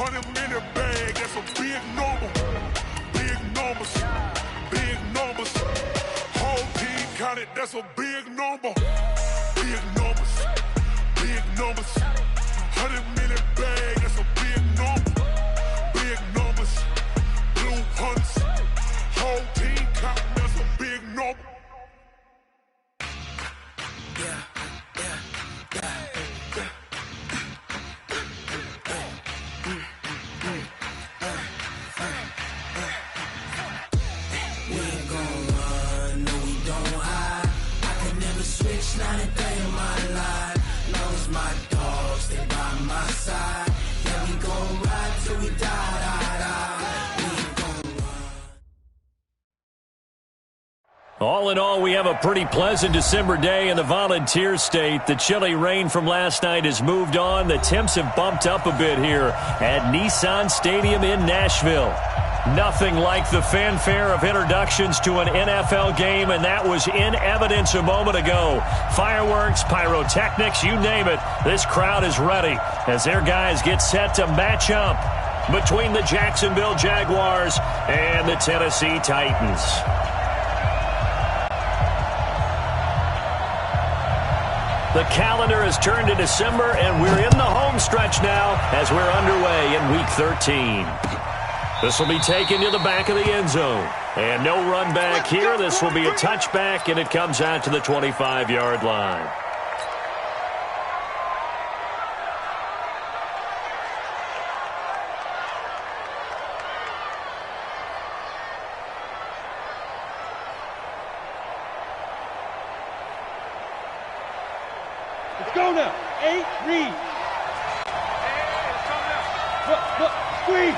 100-minute bag, that's a big number. Big numbers, big numbers. Whole team counted, that's a big number. Big numbers, big numbers. 100-minute bag, that's a big number. Big numbers, blue hunts. Whole team counting, that's a big number. Not a day in my life. Knows my dogs, they by my side. Yeah, we gon' ride till we die. We ain't gon' run. All in all, we have a pretty pleasant December day in the Volunteer State. The chilly rain from last night has moved on. The temps have bumped up a bit here at Nissan Stadium in Nashville. Nothing like the fanfare of introductions to an NFL game, and that was in evidence a moment ago. Fireworks, pyrotechnics, you name it. This crowd is ready as their guys get set to match up between the Jacksonville Jaguars and the Tennessee Titans. The calendar has turned to December, and we're in the home stretch now as we're underway in Week 13. This will be taken to the back of the end zone. And no run back here. This will be a touchback, and it comes out to the 25-yard line. Let's go now. 8, read. Squeeze.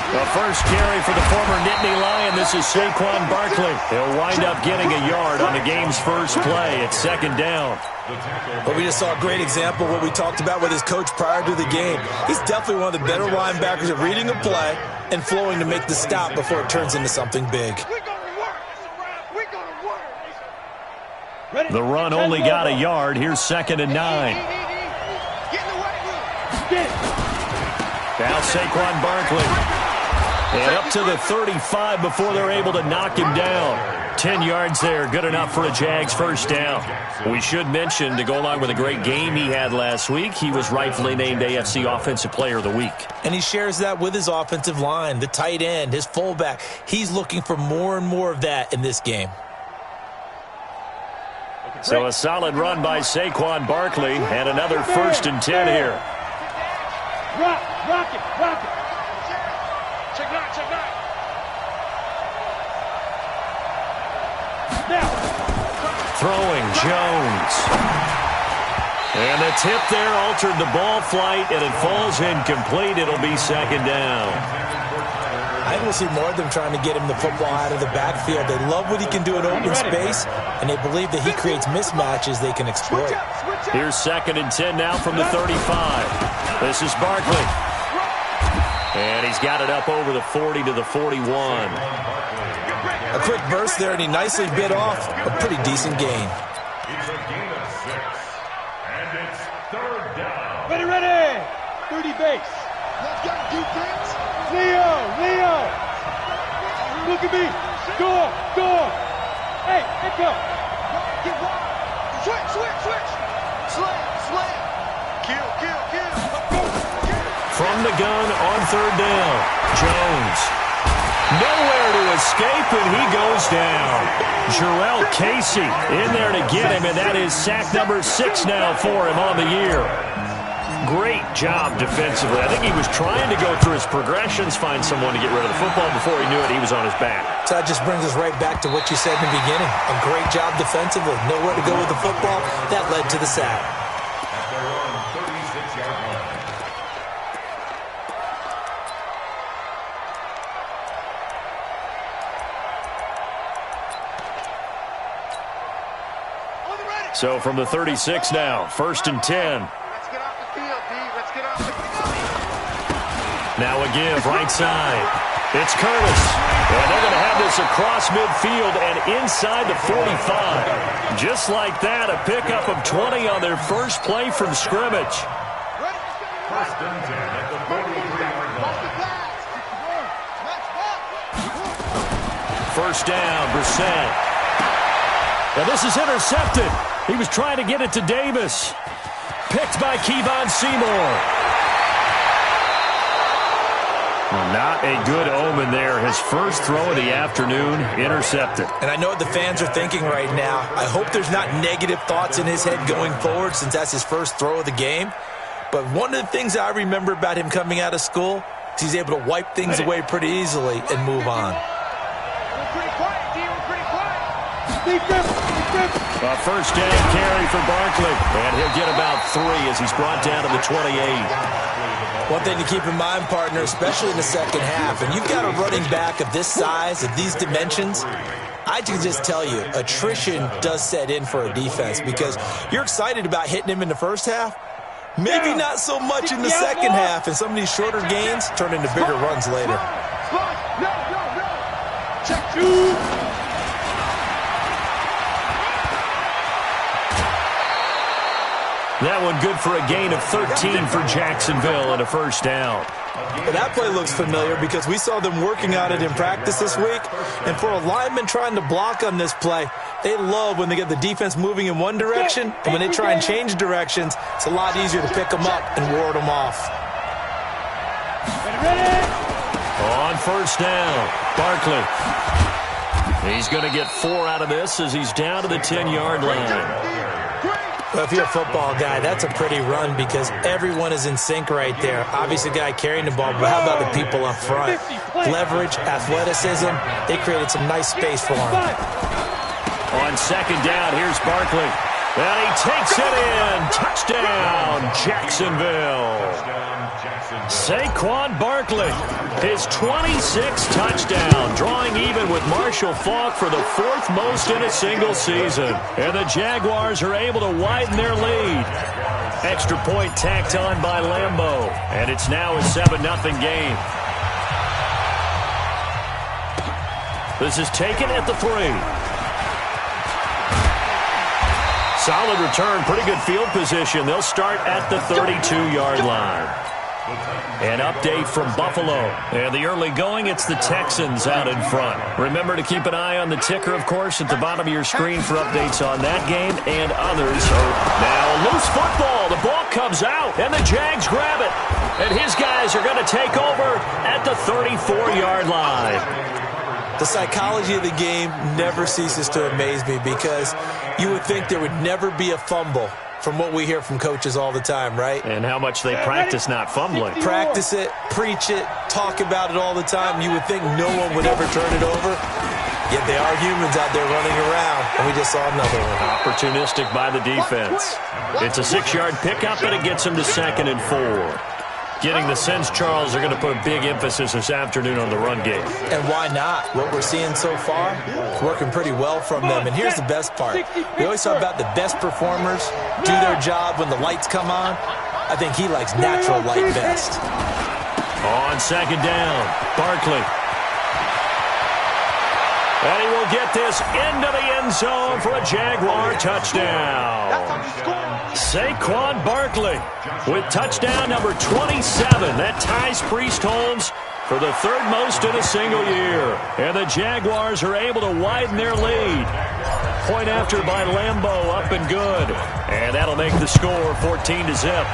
The first carry for the former Nittany Lion. This is Saquon Barkley. He'll wind up getting a yard on the game's first play. It's second down. Well, we just saw a great example of what we talked about with his coach prior to the game. He's definitely one of the better linebackers at reading a play and flowing to make the stop before it turns into something big. The run only got a yard. Here's 2nd and 9. Now Saquon Barkley. And up to the 35 before they're able to knock him down. 10 yards there, good enough for a Jags first down. We should mention, to go along with a great game he had last week, he was rightfully named AFC Offensive Player of the Week. And he shares that with his offensive line, the tight end, his fullback. He's looking for more and more of that in this game. So a solid run by Saquon Barkley, and another 1st and 10 here. Rock it. Check nine. Now. Throwing Jones. And the tip there altered the ball flight, and it falls incomplete. It'll be 2nd down. I will see more of them trying to get him the football out of the backfield. They love what he can do in open space, and they believe that he creates mismatches they can exploit. Here's 2nd and 10 now from the 35. This is Barkley. And he's got it up over the 40 to the 41. A quick burst there, and he nicely bit off a pretty decent gain. It's a gain of 6, and it's 3rd down. Ready. 30 base. Let's go, defense. Leo. Look at me. Door. Hey, go. Get wide. Switch. Slam. Kill. From the gun on 3rd down. Jones. Nowhere to escape, and he goes down. Jarrell Casey in there to get him, and that is sack number 6 now for him on the year. Great job defensively. I think he was trying to go through his progressions, find someone to get rid of the football. Before he knew it, he was on his back. So that just brings us right back to what you said in the beginning. A great job defensively. Nowhere to go with the football. That led to the sack. So from the 36 now, 1st and 10. Let's get off the field, D. Let's get off the field. Now a give, right side. It's Curtis. And they're going to have this across midfield and inside the 45. Just like that, a pickup of 20 on their first play from scrimmage. First down, Brissett. Now this is intercepted. He was trying to get it to Davis. Picked by Kevon Seymour. Well, not a good omen there. His first throw of the afternoon, intercepted. And I know what the fans are thinking right now. I hope there's not negative thoughts in his head going forward since that's his first throw of the game. But one of the things I remember about him coming out of school is he's able to wipe things away pretty easily and move on. A first down carry for Barkley. And he'll get about 3 as he's brought down to the 28. One thing to keep in mind, partner, especially in the second half, and you've got a running back of this size, of these dimensions, I can just tell you, attrition does set in for a defense because you're excited about hitting him in the first half. Maybe not so much in the second half, and some of these shorter gains turn into bigger runs later. Check 2. That one good for a gain of 13 for Jacksonville and a first down. Well, that play looks familiar because we saw them working on it in practice this week. And for a lineman trying to block on this play, they love when they get the defense moving in one direction. And when they try and change directions, it's a lot easier to pick them up and ward them off. On first down, Barkley. He's going to get 4 out of this as he's down to the 10-yard line. Well, if you're a football guy, that's a pretty run because everyone is in sync right there. Obviously, the guy carrying the ball, but how about the people up front? Leverage, athleticism, they created some nice space for him. On second down, here's Barkley. And he takes it in. Touchdown, Jacksonville. Saquon Barkley, his 26th touchdown, drawing even with Marshall Faulk for the 4th most in a single season. And the Jaguars are able to widen their lead. Extra point tacked on by Lambeau. And it's now a 7-0 game. This is taken at the 3. Solid return, pretty good field position. They'll start at the 32-yard line. An update from Buffalo. And the early going, it's the Texans out in front. Remember to keep an eye on the ticker, of course, at the bottom of your screen for updates on that game and others. Now, loose football. The ball comes out, and the Jags grab it. And his guys are going to take over at the 34-yard line. The psychology of the game never ceases to amaze me because you would think there would never be a fumble from what we hear from coaches all the time, right? And how much they practice not fumbling. Practice it, preach it, talk about it all the time. You would think no one would ever turn it over. Yet they are humans out there running around, and we just saw another one. Opportunistic by the defense. It's a 6-yard pickup, and it gets them to 2nd and 4. Getting the sense, Charles, are going to put a big emphasis this afternoon on the run game. And why not? What we're seeing so far is working pretty well from them. And here's the best part. We always talk about the best performers do their job when the lights come on. I think he likes natural light best. On second down, Barkley. And he will get this into the end zone for a Jaguar touchdown. Saquon Barkley with touchdown number 27. That ties Priest Holmes for the 3rd most in a single year. And the Jaguars are able to widen their lead. Point after by Lambeau, up and good. And that'll make the score 14-0.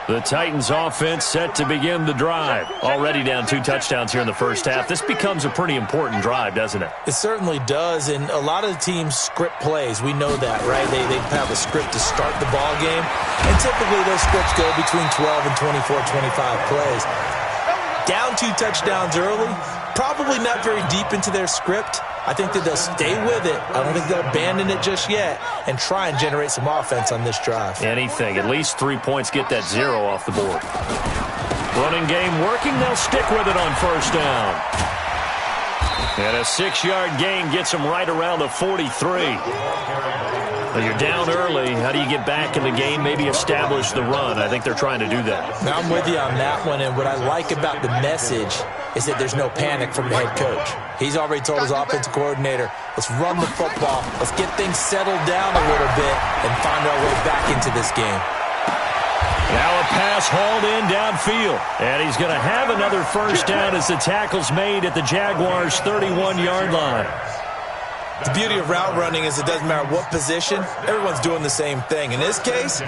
The Titans offense set to begin the drive. Already down 2 touchdowns here in the first half. This becomes a pretty important drive, doesn't it? It certainly does, and a lot of the teams script plays. We know that, right? They have a script to start the ball game, and typically those scripts go between 12 and 24, 25 plays. Down 2 touchdowns early, probably not very deep into their script. I think that they'll stay with it. I don't think they'll abandon it just yet and try and generate some offense on this drive. Anything. At least 3 points, get that 0 off the board. Running game working. They'll stick with it on first down. And a 6-yard gain gets them right around the 43. Well, you're down early. How do you get back in the game? Maybe establish the run. I think they're trying to do that. Now I'm with you on that one, and what I like about the message is that there's no panic from the head coach. He's already told his offensive coordinator, let's run the football, let's get things settled down a little bit and find our way back into this game. Now a pass hauled in downfield. And he's going to have another first down as the tackle's made at the Jaguars' 31-yard line. The beauty of route running is it doesn't matter what position, everyone's doing the same thing. In this case,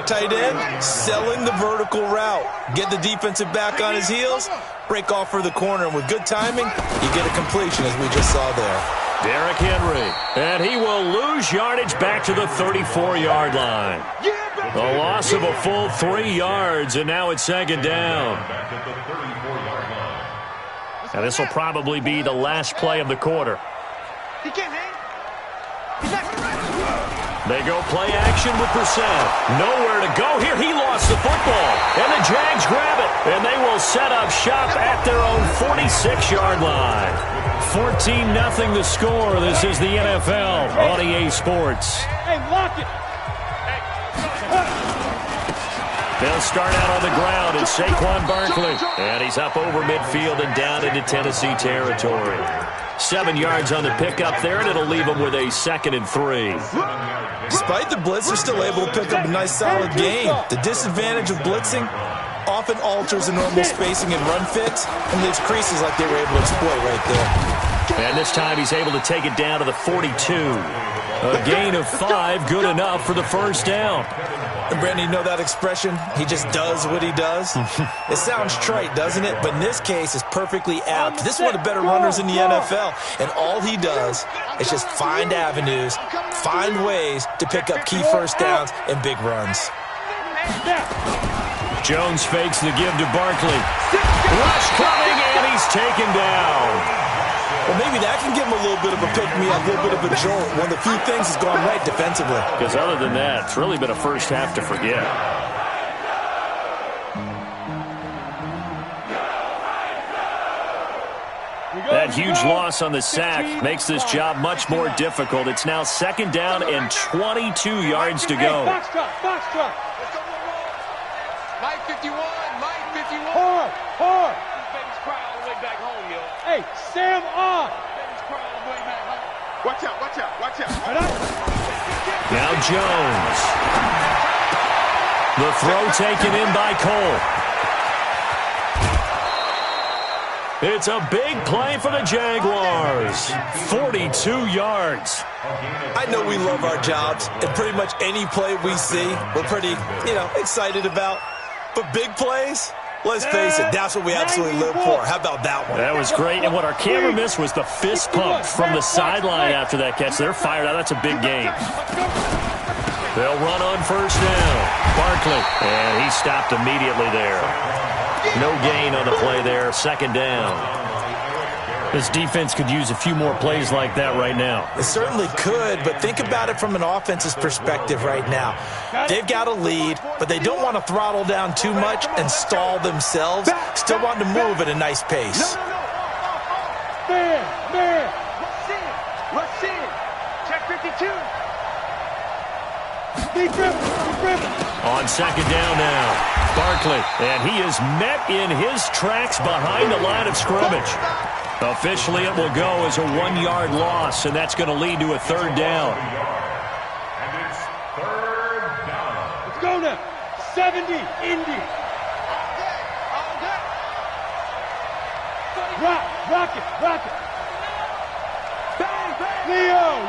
tight end, selling the vertical route. Get the defensive back on his heels, break off for the corner, and with good timing, you get a completion as we just saw there. Derrick Henry, and he will lose yardage back to the 34-yard line. A loss of a full 3 yards, and now it's second down. Now this will probably be the last play of the quarter. He can't hang. They go play action with Brissett. Nowhere to go here. He lost the football. And the Jags grab it. And they will set up shop at their own 46-yard line. 14-0 the score. This is the NFL on EA Sports. Hey, lock it. They'll start out on the ground, and Saquon Barkley. And he's up over midfield and down into Tennessee territory. 7 yards on the pickup there, and it'll leave him with a 2nd and 3. Despite the blitz, they're still able to pick up a nice solid gain. The disadvantage of blitzing often alters the normal spacing and run fits and leaves creases like they were able to exploit right there. And this time he's able to take it down to the 42. A gain of 5, good enough for the first down. And Brandon, you know that expression? He just does what he does? It sounds trite, doesn't it? But in this case, it's perfectly apt. This is one of the better runners in the NFL. And all he does is just find avenues, find ways to pick up key first downs and big runs. Jones fakes the give to Barkley. Rush coming, and he's taken down. Well, maybe that can give him a little bit of a pick-me-up, a little bit of a jolt. One of the few things has gone right defensively. Because other than that, it's really been a first half to forget. That huge loss on the sack makes this job much more difficult. It's now 2nd down and 22 yards to go. Box truck. Mike 51, Mike 51. Hard. Baby's cry all the way back home, yo. Hey, Sam on. Baby's cry all the way back home. Watch out. Right up. Now Jones. The throw taken in by Cole. It's a big play for the Jaguars. 42 yards. I know we love our jobs, and pretty much any play we see, we're pretty, excited about. But big plays, let's face it, that's what we absolutely live for. How about that one? That was great, and what our camera missed was the fist pump from the sideline after that catch. They're fired out. That's a big game. They'll run on first down. Barkley, and he stopped immediately there. No gain on the play there, 2nd down. This defense could use a few more plays like that right now. It certainly could, but think about it from an offense's perspective right now. They've got a lead, but they don't want to throttle down too much and stall themselves. Still want to move at a nice pace. Man. Rush in. Check 52. Be driven. On 2nd down now. Barkley, and he is met in his tracks behind the line of scrimmage. Officially, it will go as a 1-yard loss, and that's going to lead to a 3rd down. And it's 3rd down. Let's go now. 70, Indy. All day. Rock it. Bang.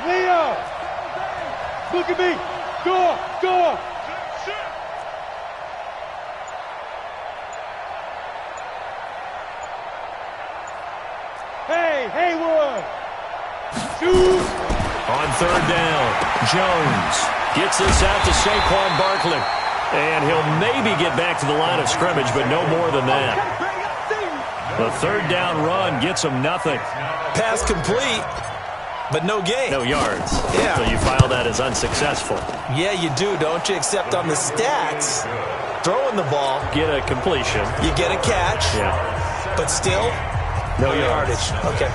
Leo. Look at me. Go. Hey, Haywood. Shoot. On 3rd down, Jones gets this out to Saquon Barkley. And he'll maybe get back to the line of scrimmage, but no more than that. The 3rd down run gets him nothing. Pass complete, but no gain. No yards. Yeah. So you file that as unsuccessful. Yeah, you do, don't you? Except on the stats, throwing the ball, Get a completion. you get a catch, Yeah. but still, No yardage. Okay.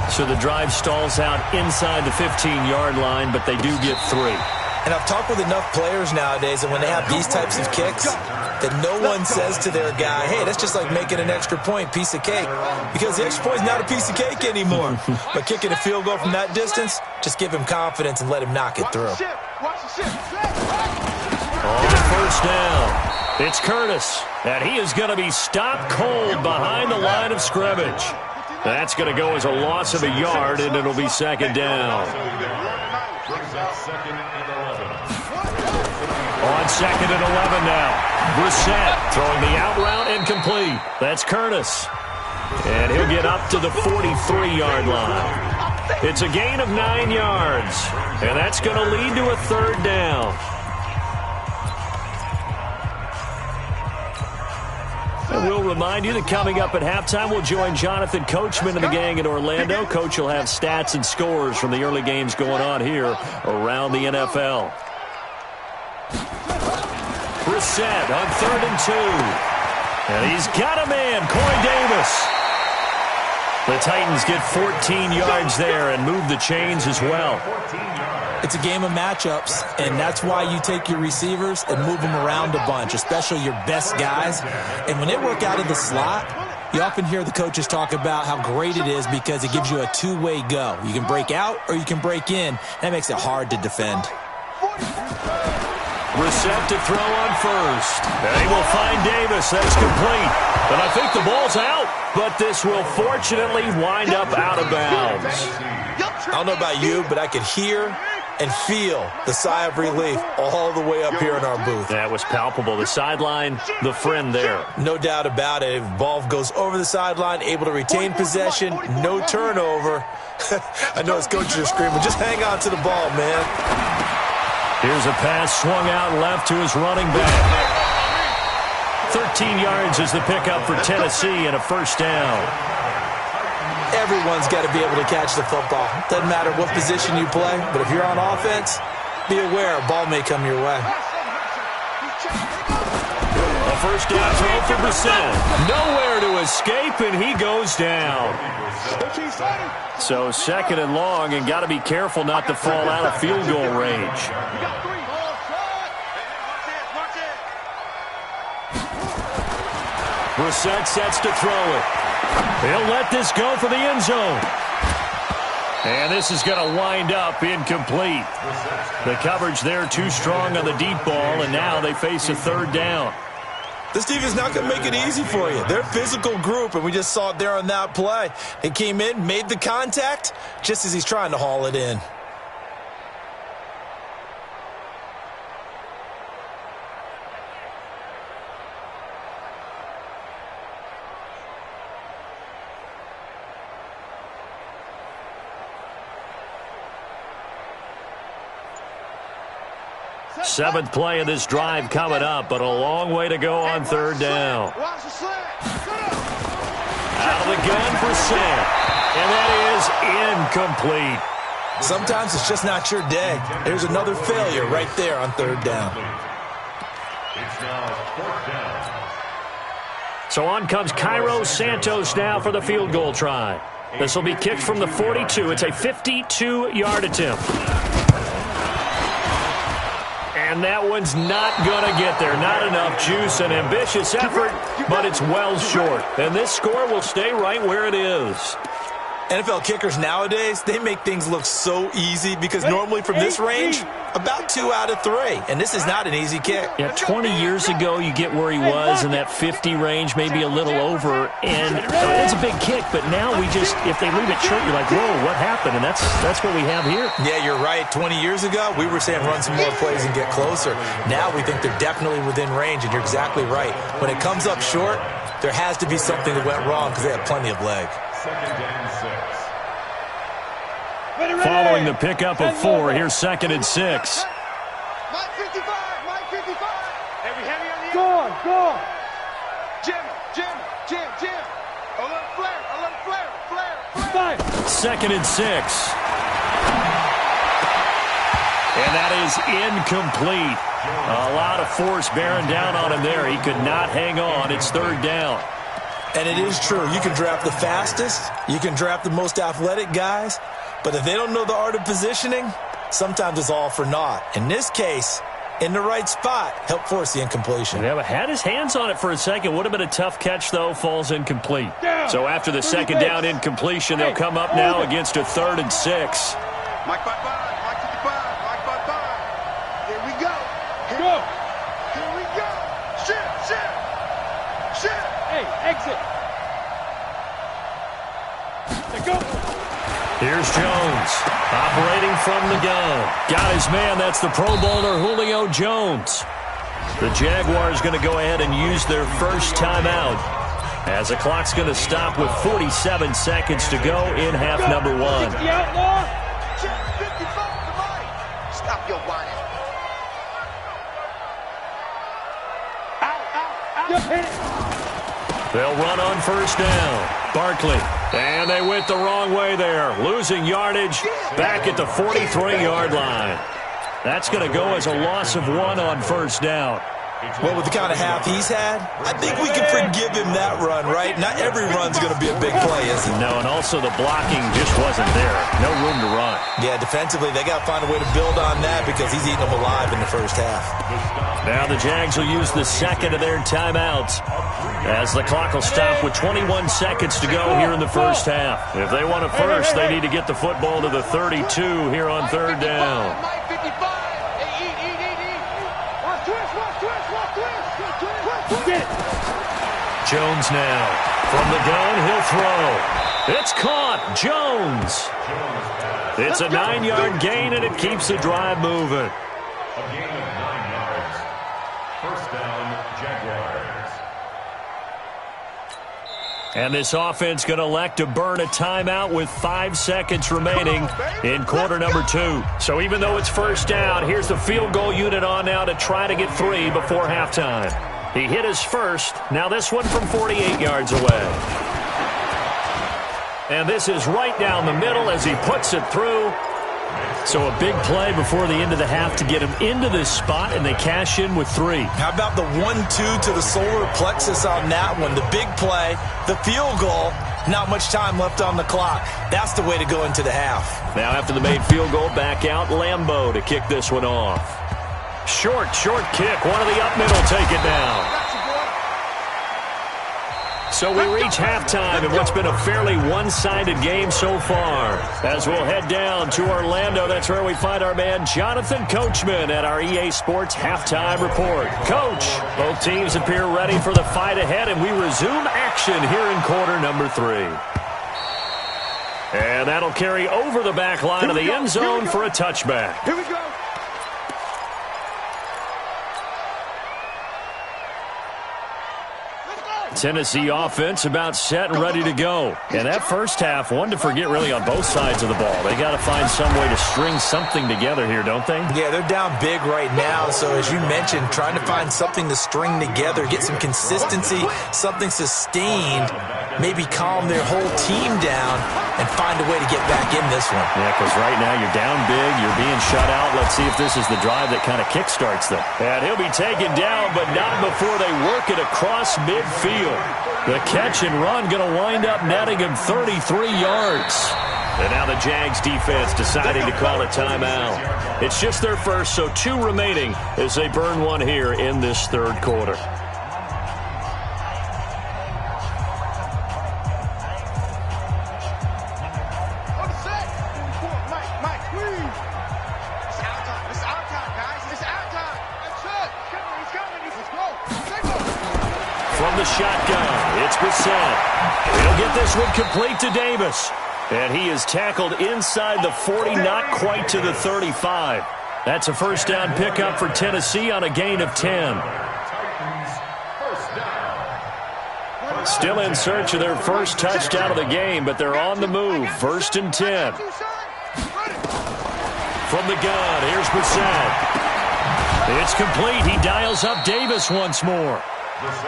So the drive stalls out inside the 15-yard line, but they do get 3. And I've talked with enough players nowadays, and when they have these types of kicks, that no one says to their guy, hey, that's just like making an extra point, piece of cake. Because the extra point is not a piece of cake anymore. But kicking a field goal from that distance, just give him confidence and let him knock it through. On the first down, it's Curtis, and he is going to be stopped cold behind the line of scrimmage. That's going to go as a loss of a yard, and it'll be second down. On second and 11 now. Brissett throwing the out route incomplete. That's Curtis. And he'll get up to the 43-yard line. It's a gain of 9 yards. And that's going to lead to a third down. And we'll remind you that coming up at halftime, we'll join Jonathan Coachman and the gang in Orlando. Coach will have stats and scores from the early games going on here around the NFL. Brissett on 3rd and 2. And he's got a man, Corey Davis. The Titans get 14 yards there and move the chains as well. It's a game of matchups, and that's why you take your receivers and move them around a bunch, especially your best guys. And when they work out of the slot, you often hear the coaches talk about how great it is because it gives you a two-way go. You can break out or you can break in. That makes it hard to defend. Brissett to throw on first. And he will find Davis. That's complete. And I think the ball's out, but this will fortunately wind up out of bounds. I don't know about you, but I could hear and feel the sigh of relief all the way up here in our booth. That was palpable. The sideline, the friend there. No doubt about it. If ball goes over the sideline, able to retain possession, no turnover. I know his coaches are screaming, just hang on to the ball, man. Here's a pass swung out left to his running back. 13 yards is the pickup for Tennessee and a first down. Everyone's got to be able to catch the football. Doesn't matter what position you play, but if you're on offense, be aware a ball may come your way. A first down throw for Brissett. Nowhere to escape, and he goes down. So second and long, and got to be careful not to fall out of field goal range. Brissett sets to throw it. He'll let this go for the end zone. And this is going to wind up incomplete. The coverage there too strong on the deep ball, and now they face a third down. This defense is not going to make it easy for you. They're a physical group, and we just saw it there on that play. He came in, made the contact, just as he's trying to haul it in. Seventh play of this drive coming up, but a long way to go on third down. Out of the gun for Brissett, and that is incomplete. Sometimes it's just not your day. There's another failure right there on third down. So on comes Cairo Santos now for the field goal try. This will be kicked from the 42. It's a 52-yard attempt. And that one's not going to get there. Not enough juice, an ambitious effort, but it's well short. And this score will stay right where it is. NFL kickers nowadays, they make things look so easy because normally from this range, about 2 out of 3. And this is not an easy kick. Yeah, 20 years ago, you get where he was in that 50 range, maybe a little over. And it's a big kick, but now we just, if they leave it short, you're like, whoa, what happened? And that's what we have here. Yeah, you're right. 20 years ago, we were saying run some more plays and get closer. Now we think they're definitely within range, and you're exactly right. When it comes up short, there has to be something that went wrong because they have plenty of leg. Following the pickup of 4, here's 2nd and 6. Mike 55, Mike 55. Heavy on the Go on. Jim. A little flare. Fire. 2nd and 6. And that is incomplete. A lot of force bearing down on him there. He could not hang on. It's third down. And it is true. You can draft the fastest. You can draft the most athletic guys. But if they don't know the art of positioning, sometimes it's all for naught. In this case, in the right spot, helped force the incompletion. Yeah, but had his hands on it for a second. Would have been a tough catch, though. Falls incomplete. So after the second down incompletion, they'll come up now against a 3rd and 6. Mike 5-5, Mike 55, Mike 5-5. Here we go. Here we go. Shift. Hey, exit. Let's go. Here's Jones, operating from the gun. Got his man. That's the Pro Bowler Julio Jones. The Jaguars going to go ahead and use their first timeout as the clock's going to stop with 47 seconds to go in half number 1. The outlaw. Shift 55 to Mike. Stop your whining. Out. Just hit it. They'll run on first down. Barkley. And they went the wrong way there. Losing yardage back at the 43-yard line. That's going to go as a loss of 1 on first down. Well, with the kind of half he's had, I think we can forgive him that run, right? Not every run's going to be a big play, is it? No, and also the blocking just wasn't there. No room to run. Yeah, defensively, they got to find a way to build on that because he's eating them alive in the first half. Now the Jags will use the second of their timeouts as the clock will stop with 21 seconds to go here in the first half. If they want a first, they need to get the football to the 32 here on 3rd down. Mike 55. Hey, eat. Get it. Jones now. From the gun, he'll throw. It's caught. Jones. It's a 9-yard gain, and it keeps the drive moving. A gain of 9 yards. First down, Jaguars. And this offense going to elect to burn a timeout with 5 seconds remaining in quarter number 2. So even though it's first down, here's the field goal unit on now to try to get 3 before halftime. He hit his first. Now this one from 48 yards away. And this is right down the middle as he puts it through. So a big play before the end of the half to get him into this spot, and they cash in with 3. How about the 1-2 to the solar plexus on that one? The big play, the field goal, not much time left on the clock. That's the way to go into the half. Now after the made field goal, back out Lambeau to kick this one off. Short kick. One of the up middle take it down. So we reach halftime in what's been a fairly one-sided game so far. As we'll head down to Orlando, that's where we find our man Jonathan Coachman at our EA Sports Halftime Report. Coach, both teams appear ready for the fight ahead, and we resume action here in quarter number 3. And that'll carry over the back line of the end zone for a touchback. Here we go. Tennessee offense about set and ready to go. And that first half, one to forget really on both sides of the ball. They got to find some way to string something together here, don't they? Yeah, they're down big right now. So as you mentioned, trying to find something to string together, get some consistency, something sustained, maybe calm their whole team down and find a way to get back in this one. Yeah, because right now you're down big, you're being shut out. Let's see if this is the drive that kind of kickstarts them. And he'll be taken down, but not before they work it across midfield. The catch and run going to wind up netting him 33 yards. And now the Jags defense deciding to call a timeout. It's just their first, so 2 remaining as they burn one here in this 3rd quarter. From the shotgun, it's Brissett. He'll get this one complete to Davis. And he is tackled inside the 40, not quite to the 35. That's a first down pickup for Tennessee on a gain of 10. Still in search of their first touchdown of the game, but they're on the move. 1st and 10. From the gun, here's Brissett. It's complete. He dials up Davis once more.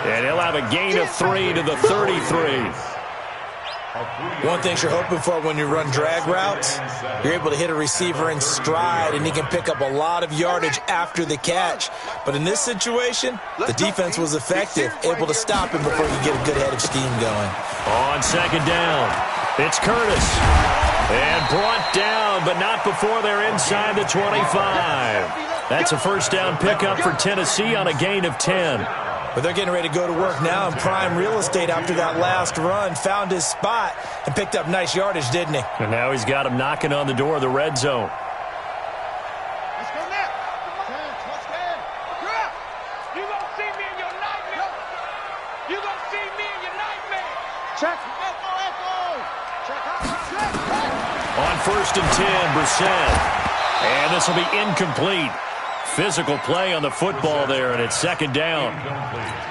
And he'll have a gain of 3 to the 33. One thing you're hoping for when you run drag routes, you're able to hit a receiver in stride, and he can pick up a lot of yardage after the catch. But in this situation, the defense was effective, able to stop him before you get a good head of steam going. On 2nd down, it's Curtis. And brought down, but not before they're inside the 25. That's a first down pickup for Tennessee on a gain of 10. But they're getting ready to go to work now in prime real estate after that last run. Found his spot and picked up nice yardage, didn't he? And now he's got him knocking on the door of the red zone. Let's go now. Touchdown. You gonna see me in your nightmare. You gonna see me in your nightmare. Check. Echo. Check out. Check. On first and 10, Brissett. And this will be incomplete. Physical play on the football there, and it's second down.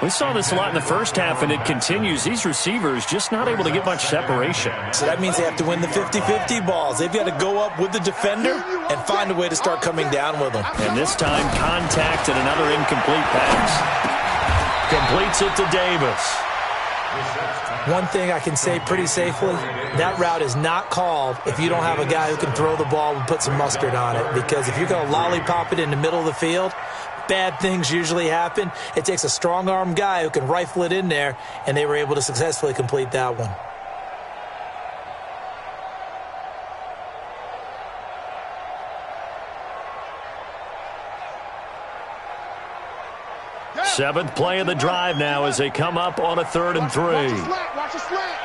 We saw this a lot in the first half, and it continues. These receivers just not able to get much separation. So that means they have to win the 50-50 balls. They've got to go up with the defender and find a way to start coming down with them. And this time, contact and another incomplete pass. Completes it to Davis. One thing I can say pretty safely, that route is not called if you don't have a guy who can throw the ball and put some mustard on it. Because if you're going to lollipop it in the middle of the field, bad things usually happen. It takes a strong-arm guy who can rifle it in there, and they were able to successfully complete that one. Seventh play of the drive now as they come up on a 3rd and 3. Watch a slant.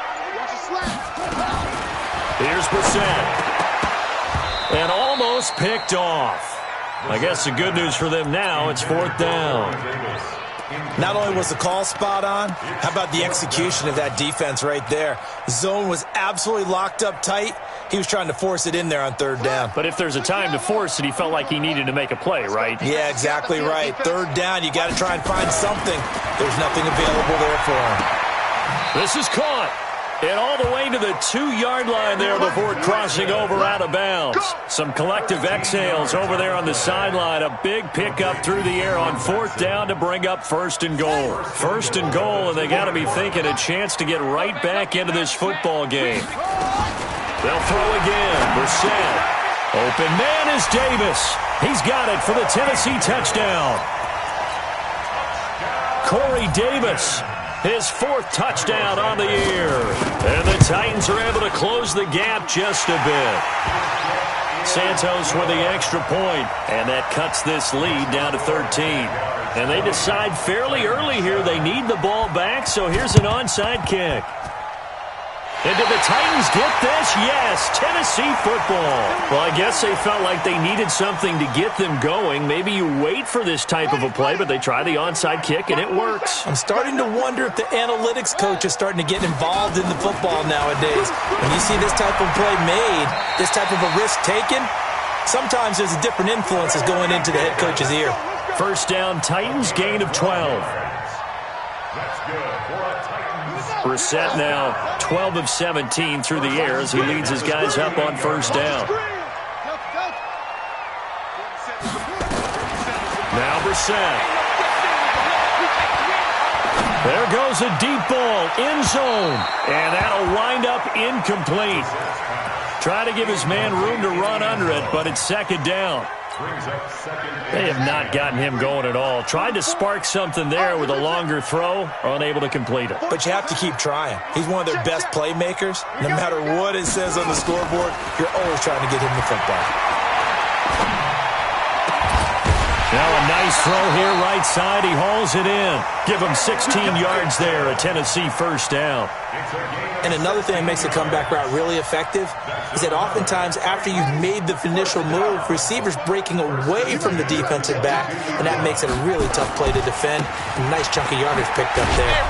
Here's Brissett. And almost picked off. I guess the good news for them now, it's 4th down. Not only was the call spot on, how about the execution of that defense right there? Zone was absolutely locked up tight. He was trying to force it in there on 3rd down. But if there's a time to force it, he felt like he needed to make a play, right? Yeah, exactly right. 3rd down, you got to try and find something. There's nothing available there for him. This is caught. And all the way to the 2-yard line there before crossing over out of bounds. Some collective exhales over there on the sideline. A big pickup through the air on 4th down to bring up 1st and goal. 1st and goal, and they got to be thinking a chance to get right back into this football game. They'll throw again. Brissett. Open man is Davis. He's got it for the Tennessee touchdown. Corey Davis. His 4th touchdown on the year. And the Titans are able to close the gap just a bit. Santos with the extra point, and that cuts this lead down to 13. And they decide fairly early here they need the ball back, so here's an onside kick. And did the Titans get this? Yes, Tennessee football. Well, I guess they felt like they needed something to get them going. Maybe you wait for this type of a play, but they try the onside kick, and it works. I'm starting to wonder if the analytics coach is starting to get involved in the football nowadays. When you see this type of play made, this type of a risk taken, sometimes there's a different influences going into the head coach's ear. First down, Titans, gain of 12. Brissett now 12 of 17 through the air as he leads his guys up on 1st down. Now Brissett. There goes a deep ball, end zone, and that'll wind up incomplete. Try to give his man room to run under it, but it's 2nd down. They have not gotten him going at all. Tried to spark something there with a longer throw, unable to complete it. But you have to keep trying. He's one of their best playmakers. No matter what it says on the scoreboard, you're always trying to get him the football. Now a nice throw here right side. He hauls it in. Give him 16 yards there, a Tennessee 1st down. And another thing that makes the comeback route really effective is that oftentimes after you've made the initial move, receivers breaking away from the defensive back, and that makes it a really tough play to defend. A nice chunk of yardage picked up there.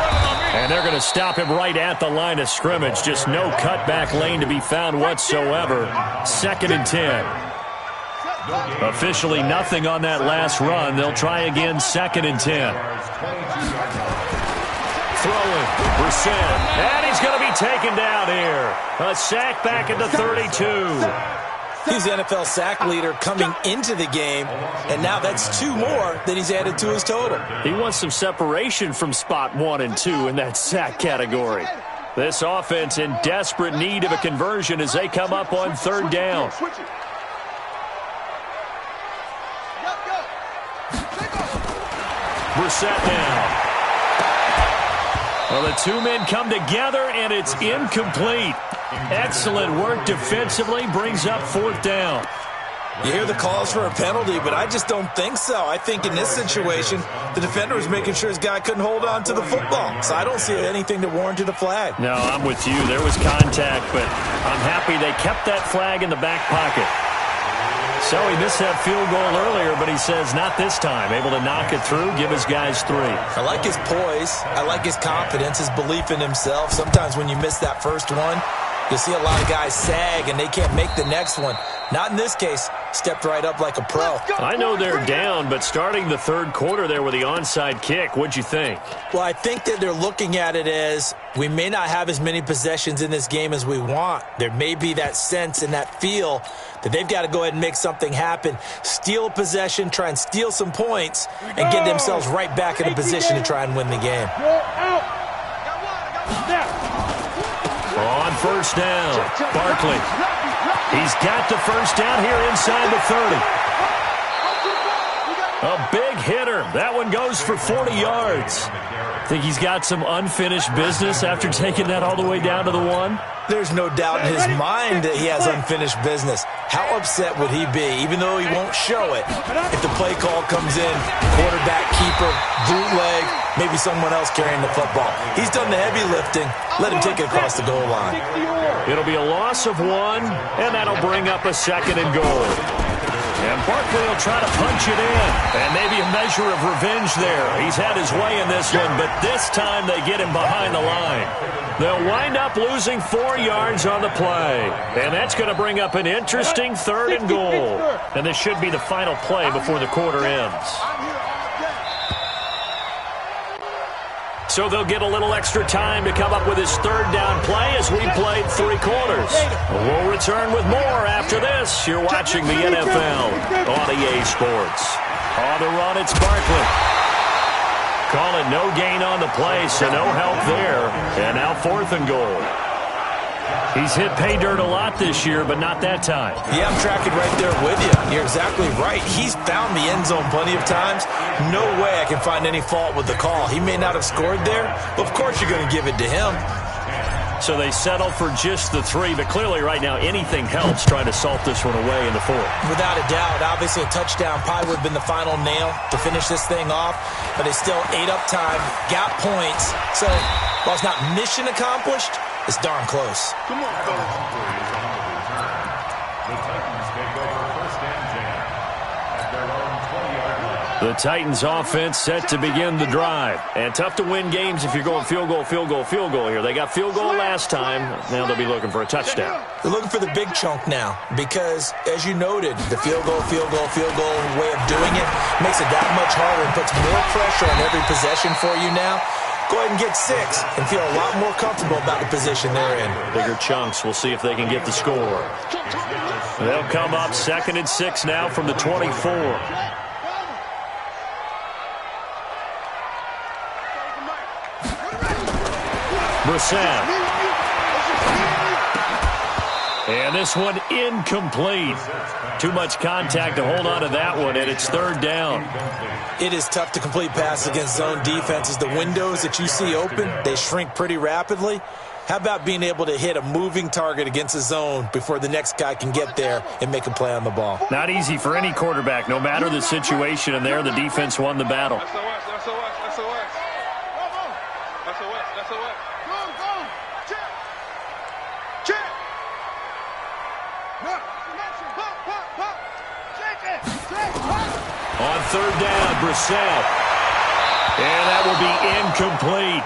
And they're going to stop him right at the line of scrimmage. Just no cutback lane to be found whatsoever. 2nd and 10. Officially nothing on that last run. They'll try again, 2nd and 10. Throwing, Brissett, and he's going to be taken down here. A sack back at the 32. He's the NFL sack leader coming into the game, and now that's 2 more that he's added to his total. He wants some separation from spot 1 and 2 in that sack category. This offense in desperate need of a conversion as they come up on 3rd down. Brissett now. Well, the 2 men come together, and it's incomplete. Excellent work defensively, brings up 4th down. You hear the calls for a penalty, but I just don't think so. I think in this situation, the defender was making sure his guy couldn't hold on to the football. So I don't see anything that warranted a flag. No, I'm with you. There was contact, but I'm happy they kept that flag in the back pocket. So he missed that field goal earlier, but he says not this time. Able to knock it through, give his guys 3. I like his poise. I like his confidence, his belief in himself. Sometimes when you miss that first one, you'll see a lot of guys sag and they can't make the next one. Not in this case. Stepped right up like a pro. I know they're down, but starting the third quarter there with the onside kick, what'd you think? Well, I think that they're looking at it as we may not have as many possessions in this game as we want. There may be that sense and that feel that they've got to go ahead and make something happen. Steal possession, try and steal some points, and get themselves right back in a position to try and win the game. On first down, Barkley. He's got the first down here inside the 30. A big hitter. That one goes for 40 yards. Think he's got some unfinished business after taking that all the way down to the 1? There's no doubt in his mind that he has unfinished business. How upset would he be, even though he won't show it, if the play call comes in, quarterback, keeper, bootleg, maybe someone else carrying the football. He's done the heavy lifting. Let him take it across the goal line. It'll be a loss of 1, and that'll bring up a 2nd and goal. And Barkley will try to punch it in. And maybe a measure of revenge there. He's had his way in this one, but this time they get him behind the line. They'll wind up losing 4 yards on the play. And that's going to bring up an interesting 3rd and goal. And this should be the final play before the quarter ends. So they'll get a little extra time to come up with his 3rd down play as we played 3 quarters. We'll return with more after this. You're watching the NFL on EA Sports. On the run, it's Barkley. Call it no gain on the play, so no help there. And now 4th and goal. He's hit pay dirt a lot this year, but not that time. Yeah, I'm tracking right there with you. You're exactly right. He's found the end zone plenty of times. No way I can find any fault with the call. He may not have scored there, but of course you're going to give it to him. So they settle for just the 3, but clearly right now anything helps trying to salt this one away in the 4th. Without a doubt, obviously a touchdown probably would have been the final nail to finish this thing off, but they still ate up time, got points. So while it's not mission accomplished, it's darn close. Come on, fellas. The Titans offense set to begin the drive. And tough to win games if you're going field goal, field goal, field goal here. They got field goal last time. Now they'll be looking for a touchdown. They're looking for the big chunk now because, as you noted, the field goal way of doing it makes it that much harder and puts more pressure on every possession for you now. Go ahead and get 6 and feel a lot more comfortable about the position they're in. Bigger chunks. We'll see if they can get the score. They'll come up 2nd and 6 now from the 24. Brissett. And this one incomplete. Too much contact to hold on to that one, and it's 3rd down. It is tough to complete passes against zone defenses. The windows that you see open, they shrink pretty rapidly. How about being able to hit a moving target against a zone before the next guy can get there and make a play on the ball? Not easy for any quarterback, no matter the situation, and there the defense won the battle. On 3rd down, Brissett. And that will be incomplete.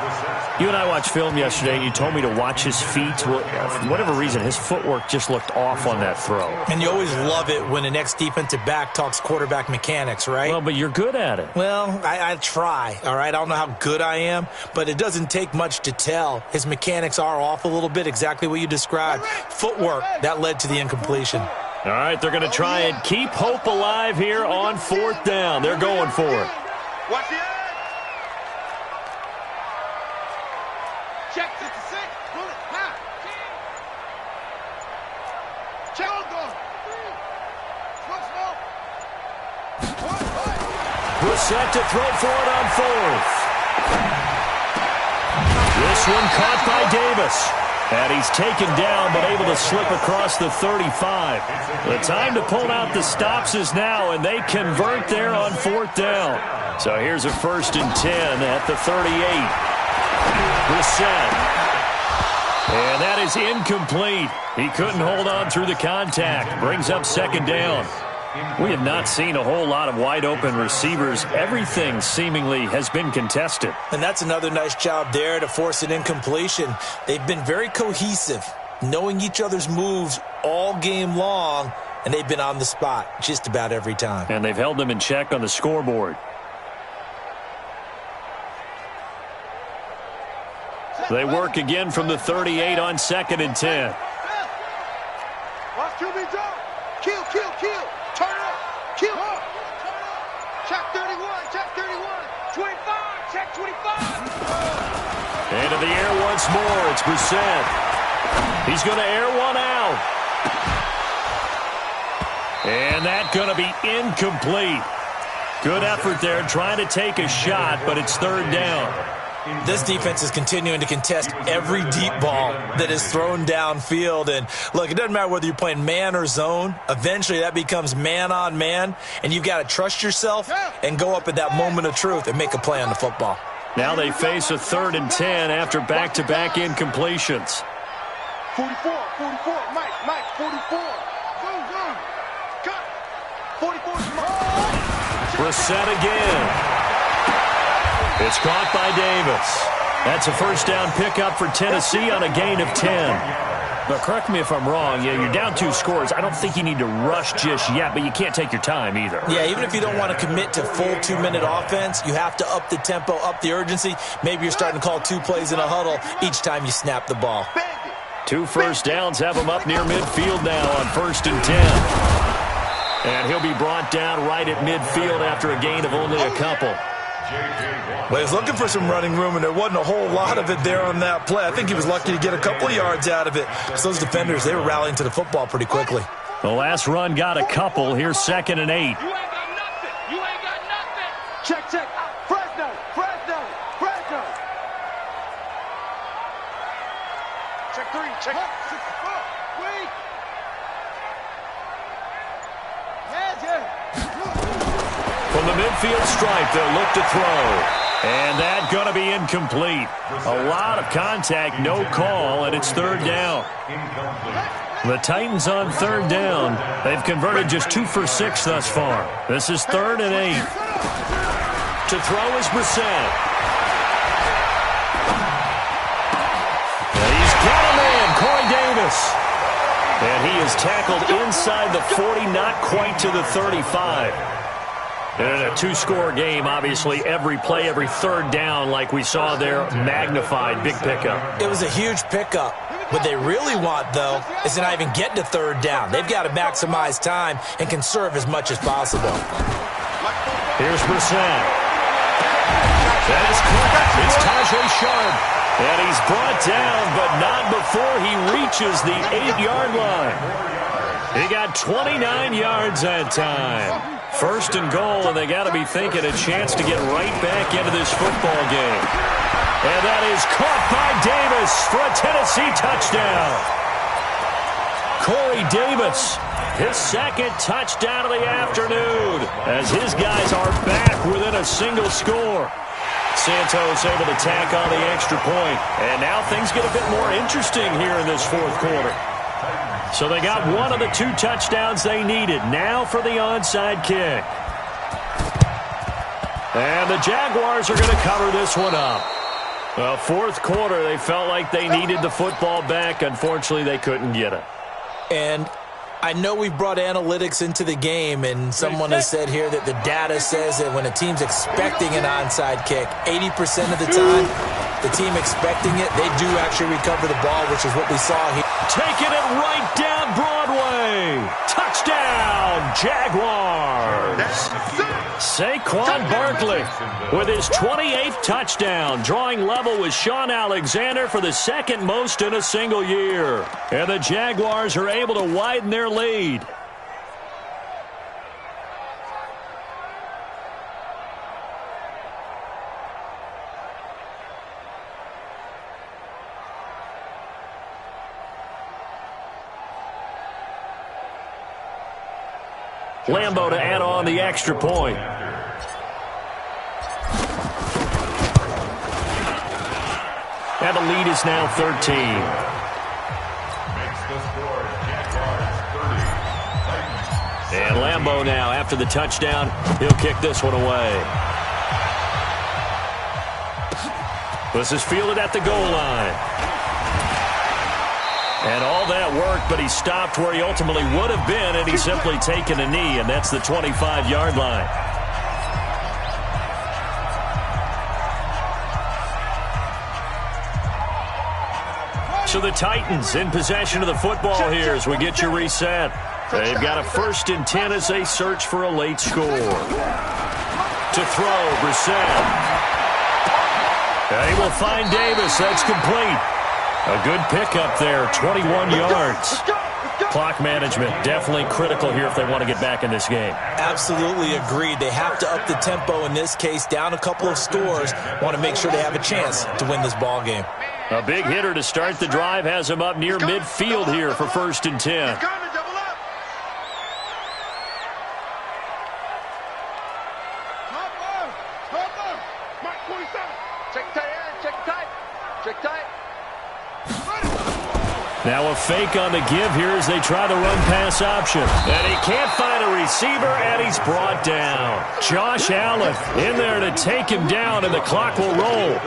You and I watched film yesterday, and you told me to watch his feet. Well, for whatever reason, his footwork just looked off on that throw. And you always love it when an ex-defensive back talks quarterback mechanics, right? Well, but you're good at it. Well, I try, all right? I don't know how good I am, but it doesn't take much to tell. His mechanics are off a little bit, exactly what you described. Footwork, that led to the incompletion. All right, they're going to try and keep hope alive here on 4th down. They're going for it. Watch the edge. Check 66. Pull it. High. Check. Brissett to throw for it on 4th. This one caught by Davis. And he's taken down, but able to slip across the 35. The time to pull out the stops is now, and they convert there on 4th down. So here's a 1st and 10 at the 38. Brissett. And that is incomplete. He couldn't hold on through the contact. Brings up 2nd down. We have not seen a whole lot of wide-open receivers. Everything seemingly has been contested. And that's another nice job there to force an incompletion. They've been very cohesive, knowing each other's moves all game long, and they've been on the spot just about every time. And they've held them in check on the scoreboard. They work again from the 38 on 2nd and 10. Watch QB drop. Kill. Turn it up. Kill. Check 31. 25. Check 25. Into the air once more. It's Brissett. He's going to air one out. And that's going to be incomplete. Good effort there trying to take a shot, but it's 3rd down. This defense is continuing to contest every deep ball that is thrown downfield. And, look, it doesn't matter whether you're playing man or zone. Eventually that becomes man on man, and you've got to trust yourself and go up at that moment of truth and make a play on the football. Now they face a 3rd and 10 after back-to-back incompletions. 44. Mike, 44. Go. Cut. 44. Brissett again. It's caught by Davis. That's a 1st down pickup for Tennessee on a gain of 10. But correct me if I'm wrong. Yeah, you're down 2 scores. I don't think you need to rush just yet, but you can't take your time either. Yeah, even if you don't want to commit to full 2-minute offense, you have to up the tempo, up the urgency. Maybe you're starting to call 2 plays in a huddle each time you snap the ball. 2 first downs have him up near midfield now on 1st and 10. And he'll be brought down right at midfield after a gain of only a couple. Well, he was looking for some running room, and there wasn't a whole lot of it there on that play. I think he was lucky to get a couple of yards out of it. So those defenders, they were rallying to the football pretty quickly. The last run got a couple. Here's 2nd and 8. You ain't got nothing. Check. Fresno. Check 3. Check. Wait. From the midfield stripe, they'll look to throw. And that's going to be incomplete. A lot of contact, no call, and it's 3rd down. The Titans on 3rd down. They've converted just 2 for 6 thus far. This is 3rd and 8. To throw is Brissett. He's got a man, Corey Davis. And he is tackled inside the 40, not quite to the 35. And in a 2-score game, obviously, every play, every 3rd down, like we saw there, magnified, big pickup. It was a huge pickup. What they really want, though, is to not even get to 3rd down. They've got to maximize time and conserve as much as possible. Here's Brissett. That is caught. It's Tajay Sharp. And he's brought down, but not before he reaches the 8-yard line. He got 29 yards that time. 1st and goal, and they got to be thinking a chance to get right back into this football game. And that is caught by Davis for a Tennessee touchdown. Corey Davis, his 2nd touchdown of the afternoon, as his guys are back within a single score. Santos able to tack on the extra point, and now things get a bit more interesting here in this 4th quarter. So they got one of the 2 touchdowns they needed. Now for the onside kick. And the Jaguars are going to cover this one up. Well, 4th quarter, they felt like they needed the football back. Unfortunately, they couldn't get it. And I know we've brought analytics into the game, and someone has said here that the data says that when a team's expecting an onside kick, 80% of the time, the team expecting it, they do actually recover the ball, which is what we saw here. Taking it right down Broadway. Touchdown, Jaguars. Saquon Barkley with his 28th touchdown, drawing level with Sean Alexander for the 2nd most in a single year. And the Jaguars are able to widen their lead. Lambo to add on the extra point. And the lead is now 13. And Lambo now, after the touchdown, he'll kick this one away. This is fielded at the goal line. And all that worked, but he stopped where he ultimately would have been, and he's simply taken a knee, and that's the 25-yard line. So the Titans in possession of the football here as we get you reset. They've got a 1st and 10 as they search for a late score. To throw, Brissett. He will find Davis. That's complete. A good pickup there, 21 yards. Clock management definitely critical here if they want to get back in this game. Absolutely agreed. They have to up the tempo in this case, down a couple of scores. Want to make sure they have a chance to win this ball game. A big hitter to start the drive has him up near midfield here for 1st and 10. Now a fake on the give here as they try the run-pass option. And he can't find a receiver, and he's brought down. Josh Allen in there to take him down, and the clock will roll.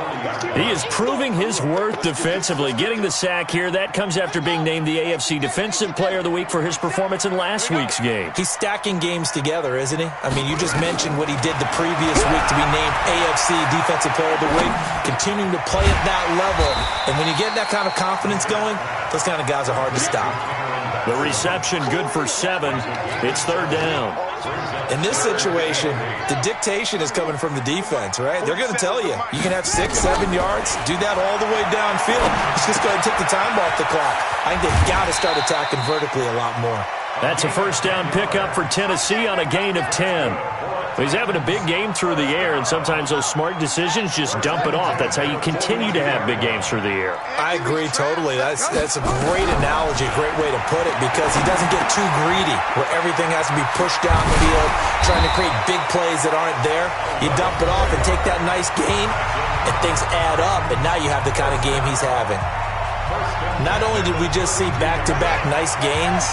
He is proving his worth defensively. Getting the sack here, that comes after being named the AFC Defensive Player of the Week for his performance in last week's game. He's stacking games together, isn't he? I mean, you just mentioned what he did the previous week to be named AFC Defensive Player of the Week, continuing to play at that level. And when you get that kind of confidence going, those kind of guys are hard to stop. The reception good for 7. It's 3rd down. In this situation, the dictation is coming from the defense, right? They're going to tell you, you can have 6, 7 yards, do that all the way downfield. Just go ahead and take the time off the clock. I think they've got to start attacking vertically a lot more. That's a 1st down pickup for Tennessee on a gain of 10. He's having a big game through the air, and sometimes those smart decisions just dump it off. That's how you continue to have big games through the air. I agree totally. That's a great analogy, a great way to put it, because he doesn't get too greedy where everything has to be pushed down the field, trying to create big plays that aren't there. You dump it off and take that nice gain, and things add up, and now you have the kind of game he's having. Not only did we just see back-to-back nice gains,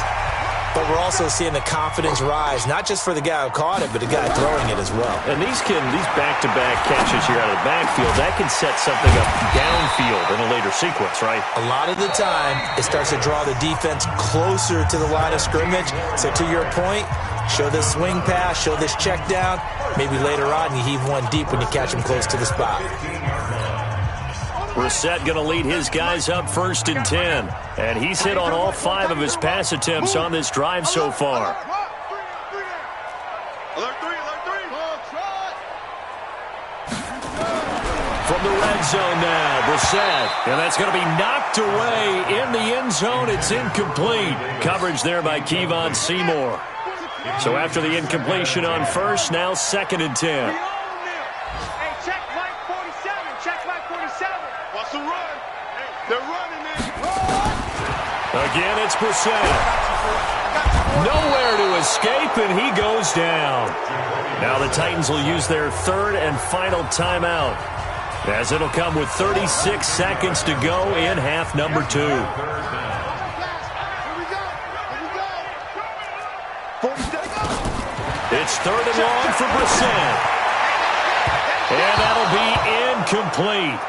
but we're also seeing the confidence rise, not just for the guy who caught it, but the guy throwing it as well. And these back-to-back catches here out of the backfield, that can set something up downfield in a later sequence, right? A lot of the time, it starts to draw the defense closer to the line of scrimmage. So to your point, show this swing pass, show this check down. Maybe later on you heave one deep when you catch him close to the spot. Brissett going to lead his guys up 1st and 10. And he's hit on all 5 of his pass attempts on this drive so far. From the red zone now, Brissett. And that's going to be knocked away in the end zone. It's incomplete. Coverage there by Kevon Seymour. So after the incompletion on 1st, now 2nd and 10. Again, it's Brissett. Nowhere to escape, and he goes down. Now the Titans will use their 3rd and final timeout, as it'll come with 36 seconds to go in half number 2. It's 3rd and long for Brissett. And that'll be incomplete.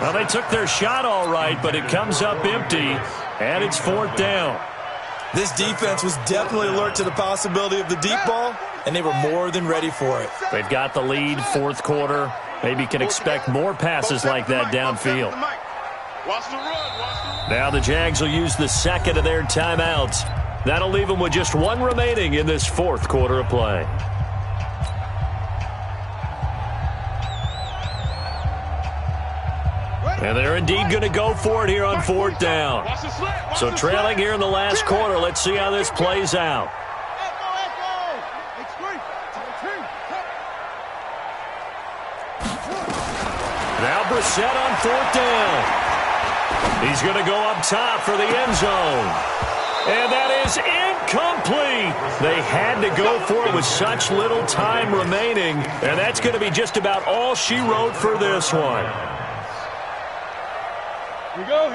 Well, they took their shot all right, but it comes up empty, and it's 4th down. This defense was definitely alert to the possibility of the deep ball, and they were more than ready for it. They've got the lead, 4th quarter. Maybe can expect more passes like that downfield. Now the Jags will use the 2nd of their timeouts. That'll leave them with just 1 remaining in this 4th quarter of play. And they're indeed going to go for it here on 4th down. So trailing here in the last quarter, let's see how this plays out. Now Brissett on 4th down. He's going to go up top for the end zone. And that is incomplete. They had to go for it with such little time remaining, and that's going to be just about all she wrote for this one.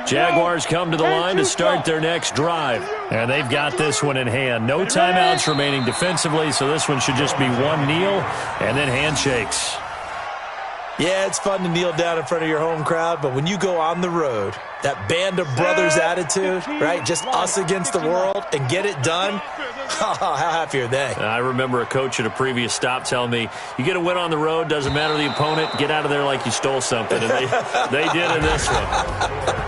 Jaguars come to the line to start their next drive, and they've got this one in hand. No timeouts remaining defensively, so this one should just be one kneel and then handshakes. Yeah, it's fun to kneel down in front of your home crowd, but when you go on the road, that band of brothers attitude, right, just us against the world, and get it done, how happy are they? I remember a coach at a previous stop telling me, you get a win on the road, doesn't matter the opponent, get out of there like you stole something, and they did in this one.